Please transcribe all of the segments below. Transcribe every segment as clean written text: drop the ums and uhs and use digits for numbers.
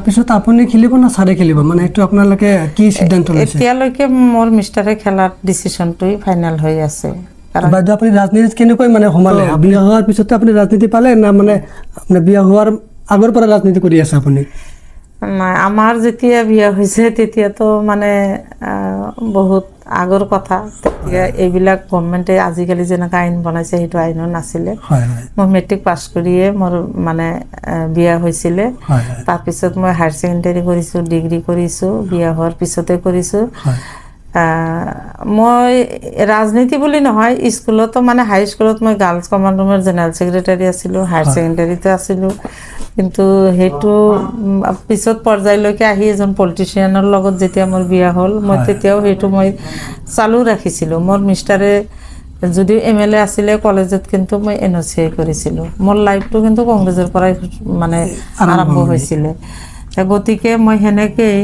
পিছত আপুনি খেলিব না সাৰে খেলিব মানে এটো আপোনালোকে কি সিদ্ধান্ত লৈছে এতিয়ালৈকে মোৰ মিষ্টাৰে খেলাৰ ডিসিশনটোই ফাইনাল হৈ আছে কাৰণ বাইদ আপুনি ৰাজনীতিত কেনেকৈ মানে সোমালে বিয়া হোৱাৰ পিছত আপুনি ৰাজনীতি পালে না মানে আপুনি বিয়া হোৱাৰ আগৰ পৰা ৰাজনীতি কৰি আছে আপুনি নাই আমাৰ যেতিয়া বিয়া হৈছে তেতিয়া তো মানে বহুত আগৰ কথা তেতিয়া এইবিলাক গভৰ্ণমেণ্টে আজিকালি যেনেকা আইন বনাইছে সেইটো আইনো নাছিলে মই মেট্ৰিক পাছ কৰিয়ে মোৰ মানে বিয়া হৈছিল তাৰ পিছত মই হায়াৰ সেকেন্ডাৰী কৰিছো ডিগ্ৰী কৰিছো বিয়া হোৱাৰ পিছতে কৰিছো মই ৰাজনীতি বুলি নহয় স্কুলত মানে হাই স্কুলত মই গাৰ্লছ কমান্ড ৰুমৰ জেনাৰেল সেক্ৰেটাৰী আছিলো হায়াৰ সেকেন্ডাৰীতে আছিলো কিন্তু হেতু পিছত পৰ্যায়লৈকে আহি এজন পলিটিশিয়ানৰ লগত যেতিয়া মোৰ বিয়া হল মই তেতিয়াও হেতু মই চালু ৰাখিছিলো মোৰ মিষ্টাৰে যদি এমএলএ আছিলে কলেজত কিন্তু মই এনওসি কৰিছিলো মোৰ লাইফটো কিন্তু কংগ্ৰেছৰ পৰাই মানে আৰম্ভ হৈছিল গতিকে মই হেনেকেই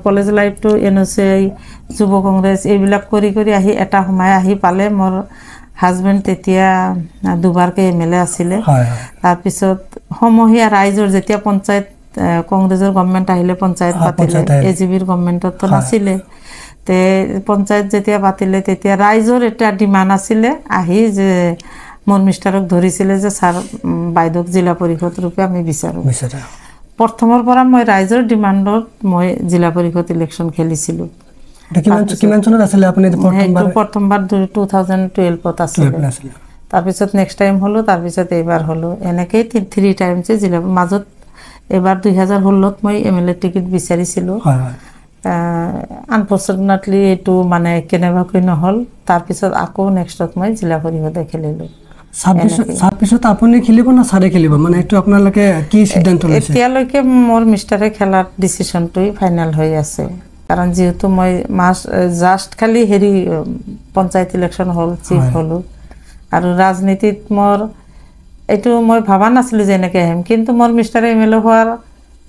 কলেজ লাইফটো এনওসি যুৱ কংগ্ৰেছ এইবিলাক কৰি কৰি আহি এটা সময় আহি পালে মোৰ হাজবেণ্ড তেতিয়া দুবাৰকে এমএলএ আছিলে তাৰ পিছত সমহীয়া ৰাইজৰ যেতিয়া পঞ্চায়ত কংগ্ৰেছৰ গভৰ্ণমেণ্ট আহিলে পঞ্চায়ত পাতিলে এজিবিৰ গভৰ্ণমেণ্টত তো নাছিলে তে পঞ্চায়ত যেতিয়া পাতিলে তেতিয়া ৰাইজৰ এটা ডিমান্ড আছিলে আহি যে মোৰ মিষ্টাৰক ধৰিছিলে যে স্যাৰ বাইদক জিলা পৰিষদ ৰূপে আমি বিচাৰো প্ৰথমৰ পৰা মই ৰাইজৰ ডিমান্ডত মই জিলা পৰিষদ ইলেকশন খেলিছিলো কিমান চনত আছিল আপুনি প্ৰথমবাৰ 2012 ত আছিল তাৰ পিছত নেক্সট টাইম হলো তাৰ পিছত এইবাৰ হলো এনেকৈ 3 টাইমছ জিলা মাজত এবাৰ 2016 ত মই এমএলএ টিকেট বিচাৰিছিলো আনফৰচুনেটলি এটো মানে কেনেবাকৈ নহল তাৰ পিছত আকৌ নেক্সটত মই জিলা পৰিষদে খেলিলো 26 আপুনি খেলিব না সাৰে খেলিব মানে এটো আপোনালোকে কি সিদ্ধান্ত লৈছে এতিয়ালৈকে মোৰ মিষ্টাৰে খেলাৰ ডিসিশনটোই ফাইনাল হৈ আছে কাৰণ যেহেতু মই জাস্ট খালি হেৰি পঞ্চায়ত ইলেকশন হল চিফ হলো আৰু ৰাজনীতিত মোৰ এটো মই ভাবা নাছিলো যে এনেকৈ আহিম কিন্তু মোৰ মিষ্টাৰে এমএলএ হোৱাৰ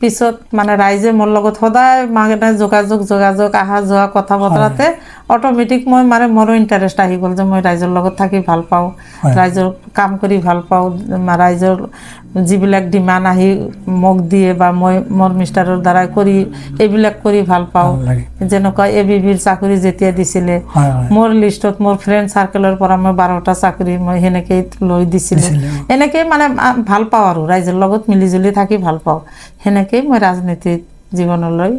পিছত মানে ৰাইজে মোৰ লগত সদায় মানে যোগাযোগ আহা যোৱা কথা বতৰাতে অটোমেটিক মই মানে মোৰ ইন্টাৰেষ্ট আহি গল যে মই ৰাইজৰ লগত থাকি ভাল পাওঁ ৰাইজৰ কাম কৰি ভাল পাওঁ ৰাইজৰ যিবিলাক ডিমান্ড আহি মোক দিয়ে বা মই মোৰ মিষ্টাৰৰ দ্বাৰা কৰি এইবিলাক কৰি ভাল পাওঁ যেনেকৈ এবিবিৰ চাকৰি যেতিয়া দিছিলে মোৰ লিষ্টত মোৰ ফ্ৰেন্ড সাৰ্কেলৰ পৰা মই 12টা চাকৰি মই হেনেকৈ লৈ দিছিলো এনেকৈ মানে ভাল পাওঁ আৰু ৰাইজৰ লগত মিলিজুলি থাকি ভাল পাওঁ হেনেকৈ মই ৰাজনীতিত জীৱনলৈ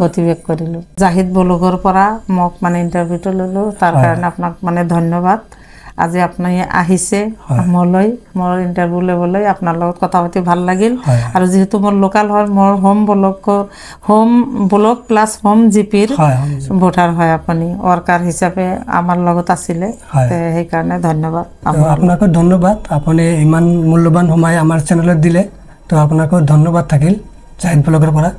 গতিবেগ কৰিলো জাহিদ বলগৰ পৰা মোক মানে ইন্টাৰভিউটো ললো তাৰ কাৰণে আপোনাক মানে ধন্যবাদ আজি আপুনি আহিছে আমলৈ মোৰ ইন্টাৰভিউ লেবলৈ আপোনাৰ লগত কথা পাতি ভাল লাগিল আৰু যেহেতু মোৰ লোকাল হয় মোৰ হোম ব্লক প্লাস হোম জিপিৰ ভোটাৰ হয় আপুনি ওয়াৰ্কাৰ হিচাপে আমাৰ লগত আছিলে সেই কাৰণে ধন্যবাদ আপোনাক ধন্যবাদ আপুনি ইমান মূল্যবান সময় আমাৰ চেনেলত দিলে তো আপোনাক ধন্যবাদ থাকিল জাহিদ ব্লগৰ পৰা